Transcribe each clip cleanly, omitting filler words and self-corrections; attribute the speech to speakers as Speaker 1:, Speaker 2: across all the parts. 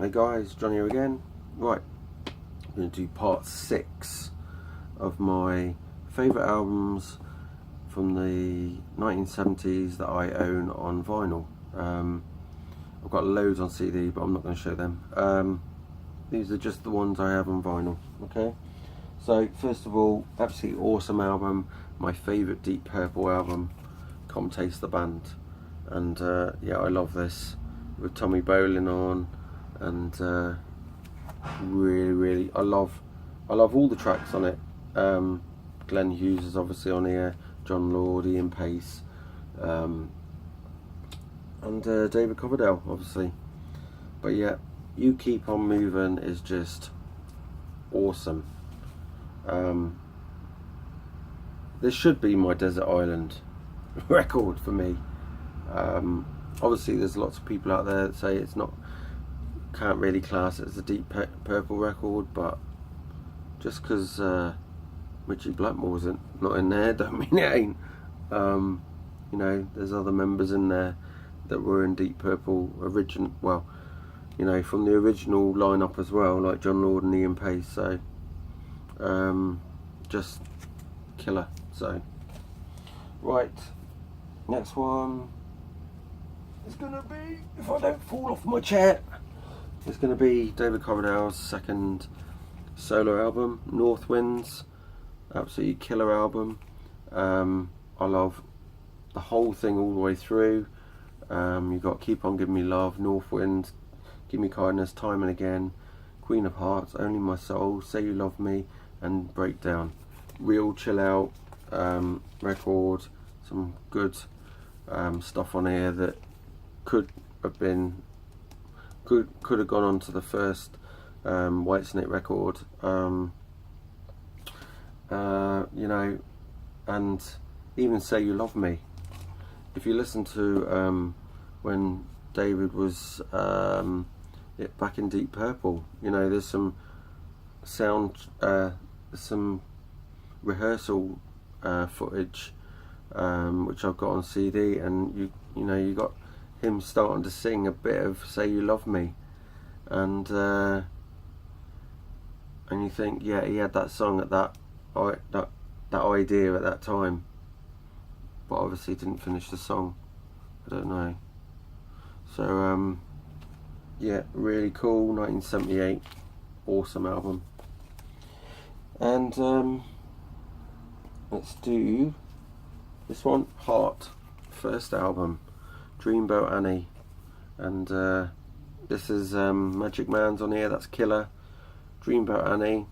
Speaker 1: Hey guys, John here again. Right, I'm going to do part 6 of my favourite albums from the 1970s that I own on vinyl. I've got loads on CD, but I'm not going to show them. These are just the ones I have on vinyl. Okay, so first of all, absolutely awesome album, my favourite Deep Purple album, Come Taste the Band. And yeah, I love this with Tommy Bolin on, and really I love all the tracks on it. Glenn Hughes is obviously on here, John Lord, Ian Pace, and David Coverdale obviously. But yeah, You Keep On Moving is just awesome. This should be my desert island record for me. Obviously there's lots of people out there that say it's not, can't really class it as a Deep Purple record, but just because Richie Blackmore's not in there don't mean it ain't. You know, there's other members in there that were in Deep Purple original, well, you know, from the original lineup as well, like John Lord and Ian Pace. So just killer. So right, next one is gonna be, if I don't fall off my chair, it's gonna be David Coverdale's second solo album, North Winds. Absolutely killer album. I love the whole thing all the way through. You got Keep On Giving Me Love, North Winds, Give Me Kindness, Time and Again, Queen of Hearts, Only My Soul, Say You Love Me, and Breakdown. Real chill out record. Some good stuff on here that could have gone on to the first Whitesnake record. You know, and even Say You Love Me. If you listen to when David was back in Deep Purple, you know, there's some sound, some rehearsal footage which I've got on CD, and you know, you got him starting to sing a bit of Say You Love Me, and you think, yeah, he had that song at that idea at that time, but obviously didn't finish the song. I don't know. So yeah, really cool. 1978, awesome album. And let's do this one, Heart, first album, Dreamboat Annie, and this is Magic Man's on here, that's killer. Dreamboat Annie,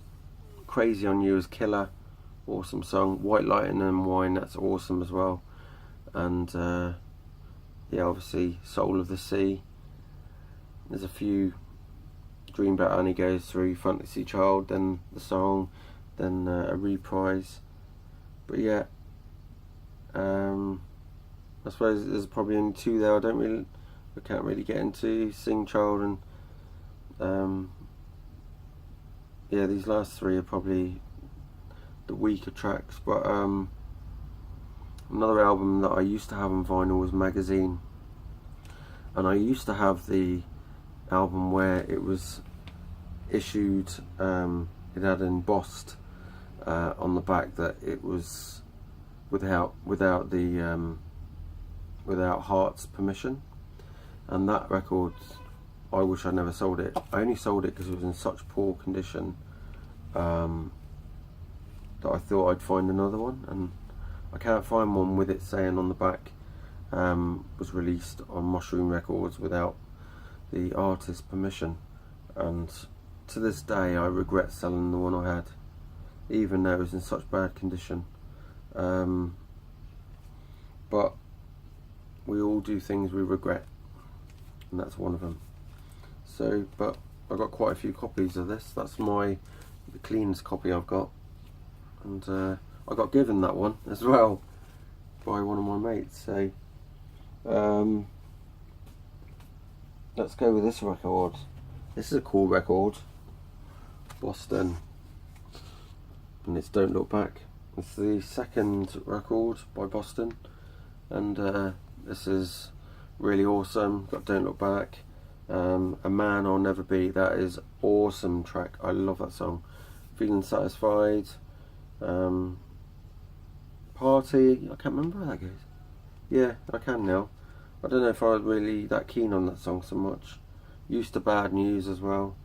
Speaker 1: Crazy on You is killer, awesome song. White Lightning and Wine, that's awesome as well. And yeah, obviously Soul of the Sea. There's a few. Dreamboat Annie goes through Fantasy Child, then the song, then a reprise. But yeah, I suppose there's probably only two there I can't really get into, Sing Child and yeah, these last three are probably the weaker tracks. But another album that I used to have on vinyl was Magazine, and I used to have the album where it was issued, it had embossed on the back that it was without Heart's permission, and that record, I wish I never sold it. I only sold it because it was in such poor condition that I thought I'd find another one, and I can't find one with it saying on the back was released on Mushroom Records without the artist's permission. And to this day I regret selling the one I had, even though it was in such bad condition. But we all do things we regret, and that's one of them. So, but I got quite a few copies of this. That's the cleanest copy I've got, and I got given that one as well by one of my mates. So let's go with this record. This is a cool record, Boston, and it's Don't Look Back. It's the second record by Boston, and this is really awesome. Got Don't Look Back, A Man I'll Never Be. That is awesome track. I love that song. Feeling Satisfied. Party. I can't remember how that goes. Yeah, I can now. I don't know if I was really that keen on that song so much. Used to Bad News as well.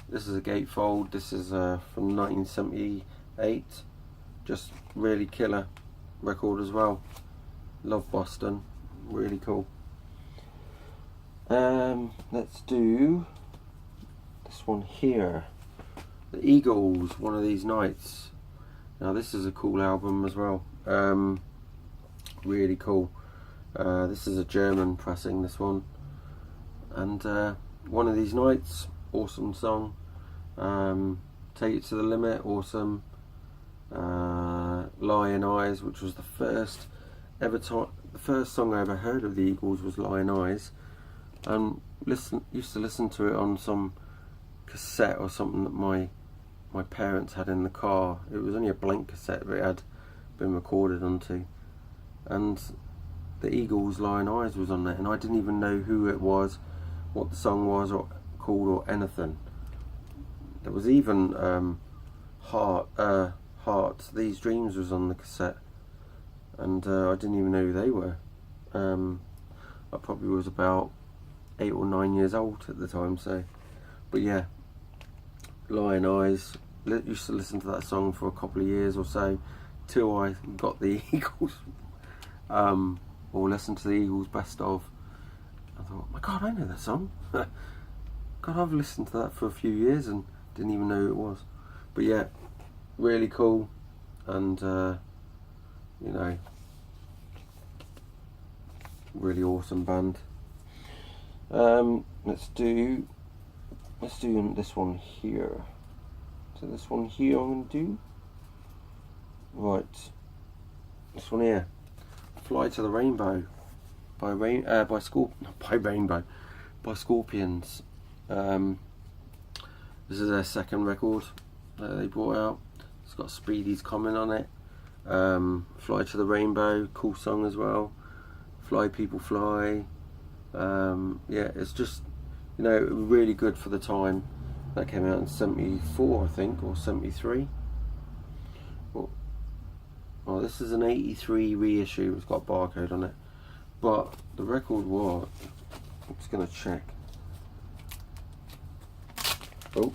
Speaker 1: This is a gatefold. This is from 1978. Just really killer record as well. Love Boston. Really cool. Let's do this one here. The Eagles, One of These Nights. Now this is a cool album as well. Really cool. This is a German pressing, this one. And One of These Nights, awesome song. Take It to the Limit, awesome. Lion Eyes, which was the first song I ever heard of the Eagles was Lion Eyes. And used to listen to it on some cassette or something that my parents had in the car. It was only a blank cassette, but it had been recorded onto. And the Eagles' Lion Eyes was on there, and I didn't even know who it was, what the song was or called or anything. There was even Heart, These Dreams was on the cassette, and I didn't even know who they were. I probably was about 8 or 9 years old at the time, so. But yeah, Lion Eyes, used to listen to that song for a couple of years or so, till I got the Eagles, or listened to the Eagles best of. I thought, my God, I know that song. God, I've listened to that for a few years and didn't even know who it was. But yeah, really cool, and you know, really awesome band. Let's do this one here. So this one here I'm going to do. Right, this one here, Fly to the Rainbow by Scorpions. This is their second record that they brought out. It's got Speedy's comment on it. Fly to the Rainbow, cool song as well. Fly People Fly. Yeah, it's just, you know, really good for the time. That came out in 74, I think, or 73. Oh, this is an 83 reissue. It's got a barcode on it. But the record was, I'm just going to check. Oh,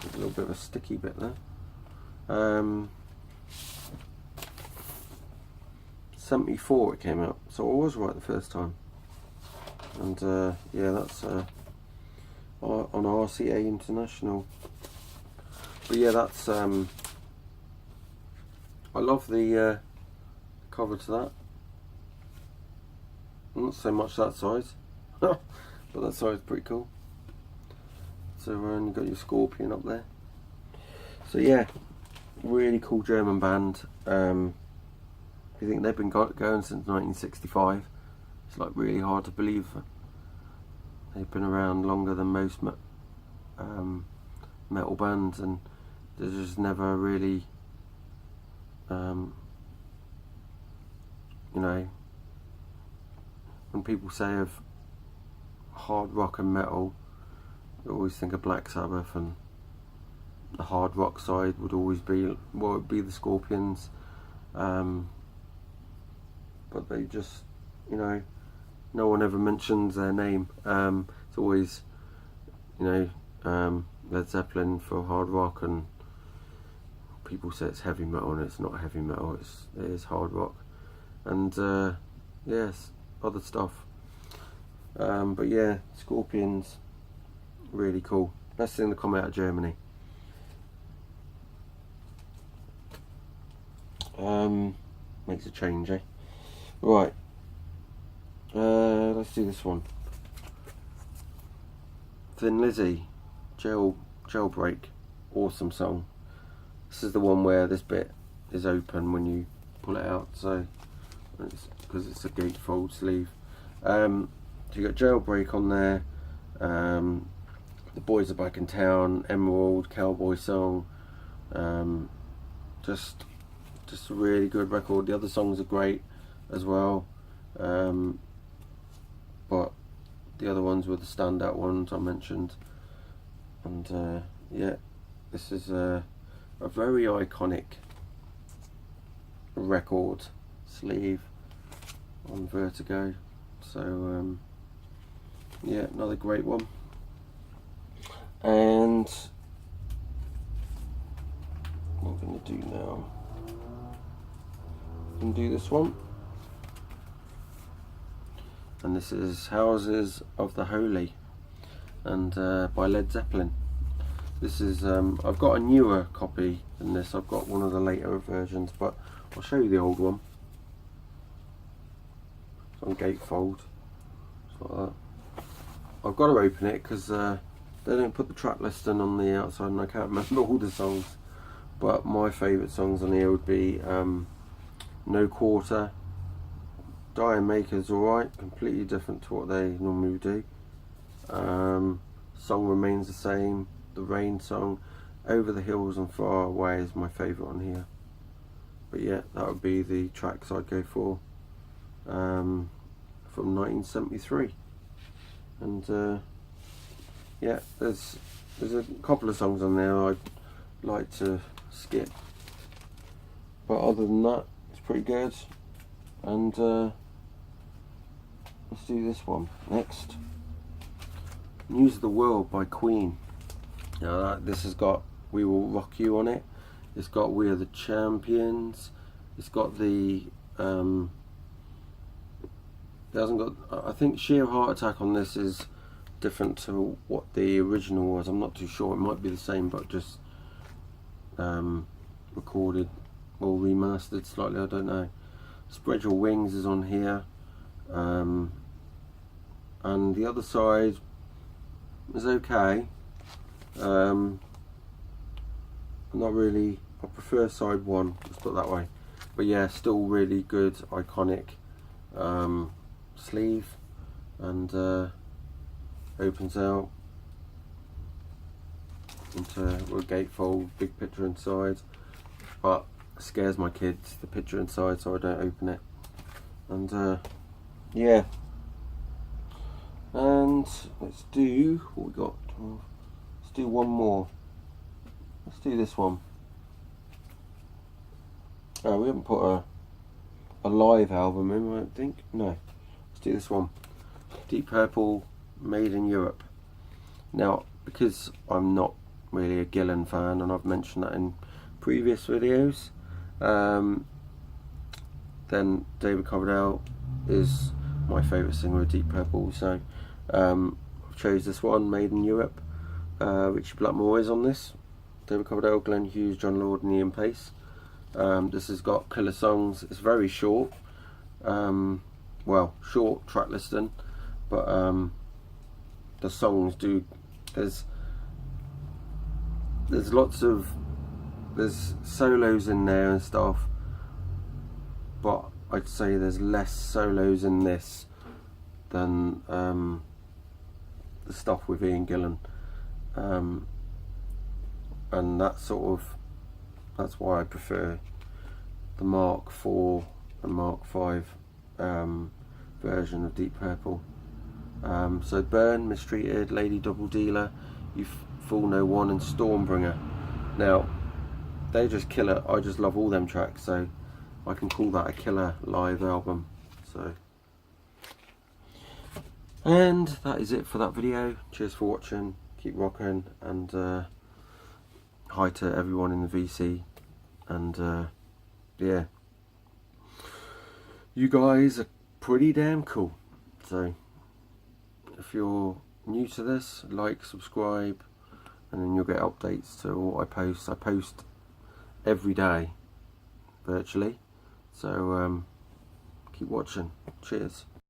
Speaker 1: there's a little bit of a sticky bit there. 74 it came out, so I was right the first time. And yeah, that's on RCA International. But yeah, that's I love the cover to that. Not so much that size, but that size is pretty cool. So you've got your Scorpion up there. So yeah, really cool German band. You think they've been going since 1965? It's like really hard to believe. They've been around longer than most metal bands, and there's just never really, you know, when people say of hard rock and metal, you always think of Black Sabbath, and the hard rock side would always be, well, it would be the Scorpions, but they just, you know, no one ever mentions their name. It's always, you know, Led Zeppelin for hard rock, and people say it's heavy metal, and it's not heavy metal, it is hard rock, and yes, other stuff. But yeah, Scorpions, really cool. Best thing to come out of Germany. Makes a change, eh? Right. Let's do this one. Thin Lizzy, Jailbreak, awesome song. This is the one where this bit is open when you pull it out, so because it's a gatefold sleeve. So you got Jailbreak on there. The Boys Are Back in Town, Emerald, Cowboy Song. Just a really good record. The other songs are great as well, but The other ones were the standout ones I mentioned, and yeah, this is a very iconic record sleeve on Vertigo. So yeah, another great one. And what I'm going to do now, I'm going to do this one, and this is Houses of the Holy, and by Led Zeppelin. This is I've got a newer copy than this. I've got one of the later versions, but I'll show you the old one. It's on gatefold, just like that. I've got to open it because they don't put the track listing on the outside, and I can't remember all the songs. But my favourite songs on here would be No Quarter, Dying Maker's alright, completely different to what they normally do. Song Remains the Same, the Rain song, Over the Hills and Far Away is my favourite on here. But yeah, that would be the tracks I'd go for from 1973. And yeah, there's a couple of songs on there I'd like to skip, but other than that, it's pretty good. And let's do this one next. News of the World by Queen. Now this has got We Will Rock You on it. It's got We Are the Champions. It's got the it hasn't got, I think Sheer Heart Attack on this is different to what the original was. I'm not too sure, it might be the same but just recorded or remastered slightly, I don't know. Spread Your Wings is on here, and the other side is okay. I'm not really, I prefer side one, let's put it that way. But yeah, still really good, iconic sleeve, and opens out into a gatefold, big picture inside, but scares my kids, the picture inside, so I don't open it. And yeah, and let's do what we got. Let's do one more. Let's do this one. Oh, we haven't put a live album in, I don't think. No, let's do this one. Deep Purple, Made in Europe. Now, because I'm not really a Gillan fan, and I've mentioned that in previous videos, then David Coverdale is my favourite singer of Deep Purple, so I've chose this one, Made in Europe. Richie Blackmore is on this. David Coverdale, Glenn Hughes, John Lord and Ian Pace. This has got killer songs. It's very short, well, short track listing, but the songs do, there's lots of, there's solos in there and stuff, but I'd say there's less solos in this than the stuff with Ian Gillan, and that sort of, that's why I prefer the Mark IV and Mark V version of Deep Purple. So Burn, Mistreated, Lady Double Dealer, You Fool No One and Stormbringer. Now, they just killer. I just love all them tracks, so I can call that a killer live album. So, and that is it for that video. Cheers for watching, keep rocking, and hi to everyone in the VC, and yeah, you guys are pretty damn cool. So if you're new to this, like, subscribe, and then you'll get updates to what I post. I post every day virtually, so keep watching. Cheers.